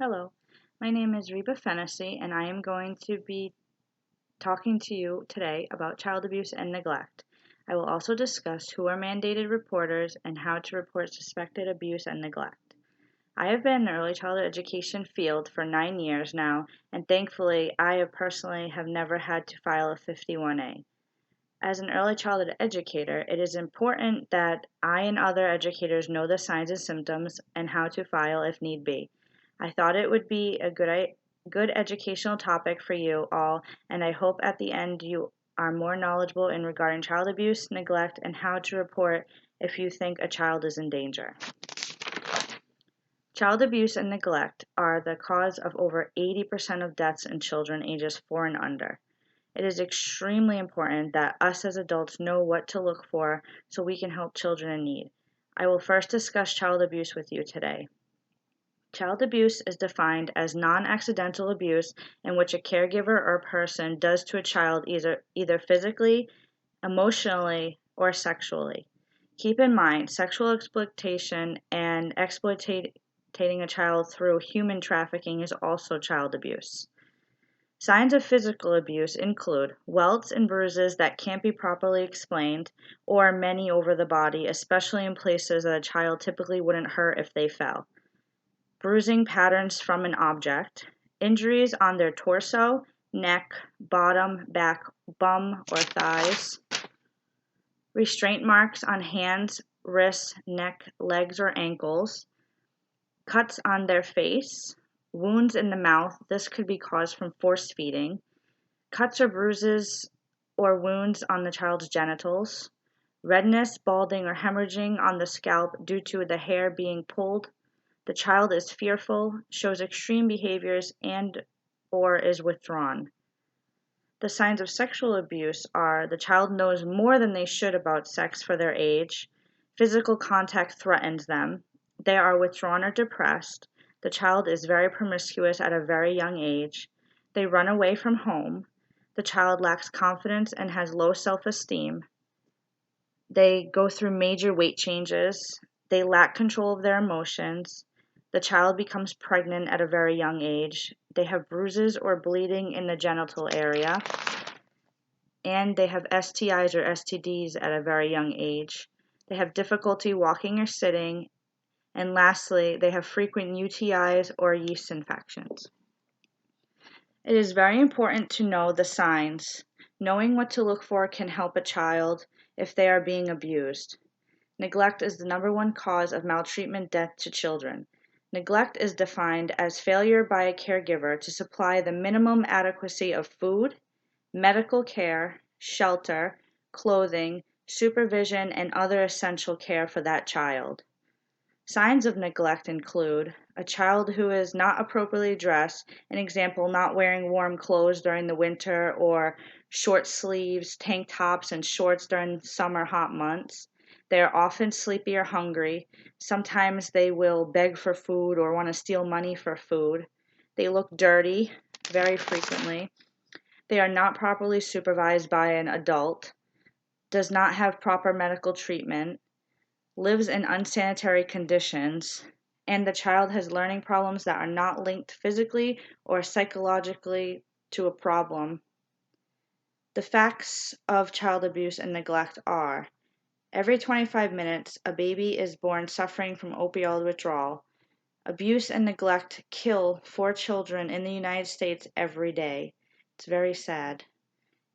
Hello, my name is Reba Fennessy, and I am going to be talking to you today about child abuse and neglect. I will also discuss who are mandated reporters and how to report suspected abuse and neglect. I have been in the early childhood education field for 9 years now, and thankfully, I personally have never had to file a 51A. As an early childhood educator, it is important that I and other educators know the signs and symptoms and how to file if need be. I thought it would be a good educational topic for you all, and I hope at the end you are more knowledgeable in regarding child abuse, neglect, and how to report if you think a child is in danger. Child abuse and neglect are the cause of over 80% of deaths in children ages 4 and under. It is extremely important that us as adults know what to look for so we can help children in need. I will first discuss child abuse with you today. Child abuse is defined as non-accidental abuse in which a caregiver or person does to a child either physically, emotionally, or sexually. Keep in mind, sexual exploitation and exploiting a child through human trafficking is also child abuse. Signs of physical abuse include welts and bruises that can't be properly explained, or many over the body, especially in places that a child typically wouldn't hurt if they fell. Bruising patterns from an object, injuries on their torso, neck, bottom, back, bum, or thighs, restraint marks on hands, wrists, neck, legs, or ankles, cuts on their face, wounds in the mouth. This could be caused from force feeding, cuts or bruises or wounds on the child's genitals, redness, balding, or hemorrhaging on the scalp due to the hair being pulled. The child is fearful, shows extreme behaviors, and or is withdrawn. The signs of sexual abuse are the child knows more than they should about sex for their age, physical contact threatens them, they are withdrawn or depressed, the child is very promiscuous at a very young age, they run away from home, the child lacks confidence and has low self-esteem, they go through major weight changes, they lack control of their emotions, the child becomes pregnant at a very young age, they have bruises or bleeding in the genital area, and they have STIs or STDs at a very young age. They have difficulty walking or sitting, and lastly, they have frequent UTIs or yeast infections. It is very important to know the signs. Knowing what to look for can help a child if they are being abused. Neglect is the number one cause of maltreatment death to children. Neglect is defined as failure by a caregiver to supply the minimum adequacy of food, medical care, shelter, clothing, supervision, and other essential care for that child. Signs of neglect include a child who is not appropriately dressed, an example, not wearing warm clothes during the winter or short sleeves, tank tops, and shorts during summer hot months. They are often sleepy or hungry. Sometimes they will beg for food or want to steal money for food. They look dirty very frequently. They are not properly supervised by an adult, does not have proper medical treatment, lives in unsanitary conditions, and the child has learning problems that are not linked physically or psychologically to a problem. The facts of child abuse and neglect are every 25 minutes, a baby is born suffering from opioid withdrawal. Abuse and neglect kill 4 children in the United States every day. It's very sad.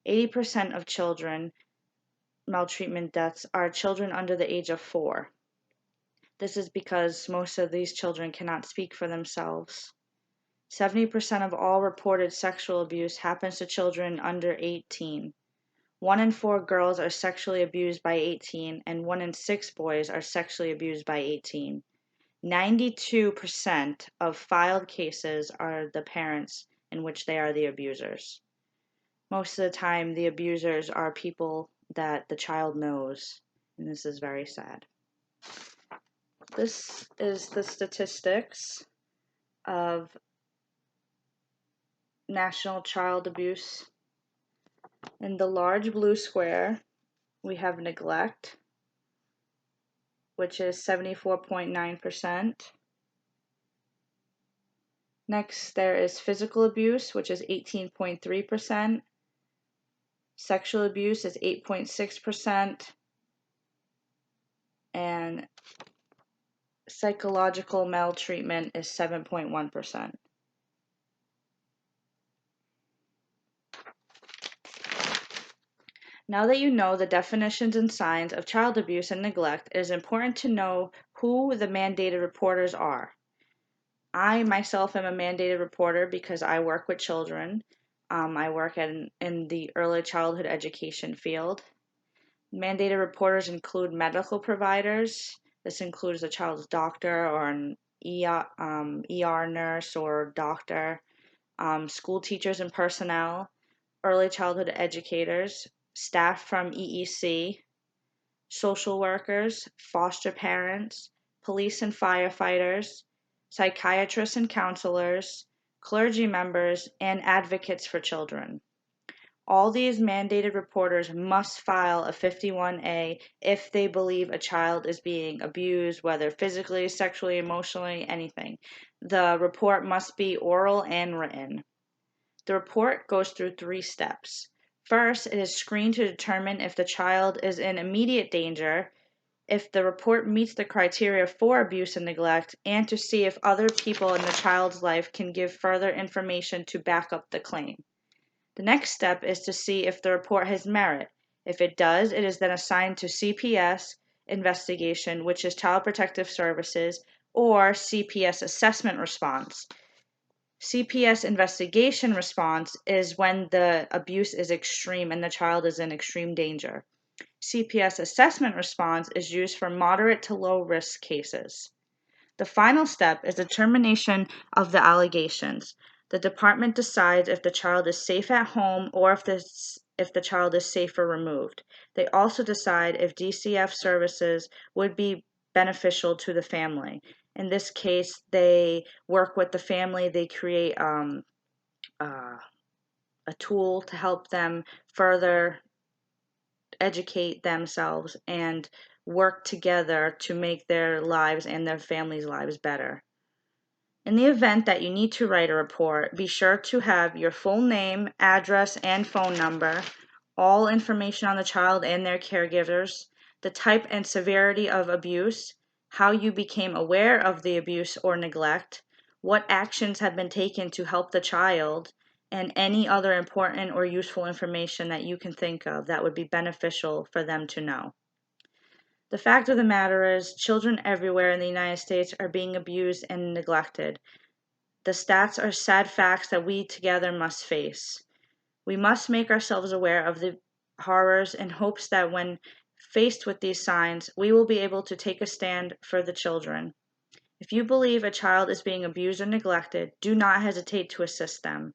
80% of children maltreatment deaths are children under the age of 4. This is because most of these children cannot speak for themselves. 70% of all reported sexual abuse happens to children under 18. 1 in 4 girls are sexually abused by 18, and 1 in 6 boys are sexually abused by 18. 92% of filed cases are the parents in which they are the abusers. Most of the time, the abusers are people that the child knows, and this is very sad. This is the statistics of national child abuse. In the large blue square, we have neglect, which is 74.9%. Next, there is physical abuse, which is 18.3%. Sexual abuse is 8.6%. And psychological maltreatment is 7.1%. Now that you know the definitions and signs of child abuse and neglect, it is important to know who the mandated reporters are. I myself am a mandated reporter because I work with children. I work in the early childhood education field. Mandated reporters include medical providers. This includes a child's doctor or an ER nurse or doctor, school teachers and personnel, early childhood educators, staff from EEC, social workers, foster parents, police and firefighters, psychiatrists and counselors, clergy members, and advocates for children. All these mandated reporters must file a 51A if they believe a child is being abused, whether physically, sexually, emotionally, anything. The report must be oral and written. The report goes through 3 steps. First, it is screened to determine if the child is in immediate danger, if the report meets the criteria for abuse and neglect, and to see if other people in the child's life can give further information to back up the claim. The next step is to see if the report has merit. If it does, it is then assigned to CPS investigation, which is Child Protective Services, or CPS assessment response. CPS investigation response is when the abuse is extreme and the child is in extreme danger. CPS assessment response is used for moderate to low risk cases. The final step is determination of the allegations. The department decides if the child is safe at home or if the child is safe or removed. They also decide if DCF services would be beneficial to the family. In this case, they work with the family. They create a tool to help them further educate themselves and work together to make their lives and their families' lives better. In the event that you need to write a report, be sure to have your full name, address, and phone number, all information on the child and their caregivers, the type and severity of abuse, how you became aware of the abuse or neglect, what actions have been taken to help the child, and any other important or useful information that you can think of that would be beneficial for them to know. The fact of the matter is, children everywhere in the United States are being abused and neglected. The stats are sad facts that we together must face. We must make ourselves aware of the horrors in hopes that when faced with these signs, we will be able to take a stand for the children. If you believe a child is being abused or neglected, do not hesitate to assist them.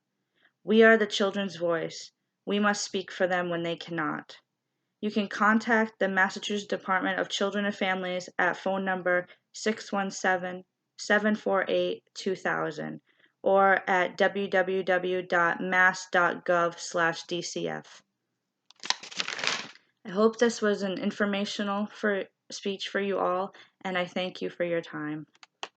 We are the children's voice. We must speak for them when they cannot. You can contact the Massachusetts Department of Children and Families at phone number 617-748-2000 or at www.mass.gov/DCF. I hope this was an informational speech for you all, and I thank you for your time.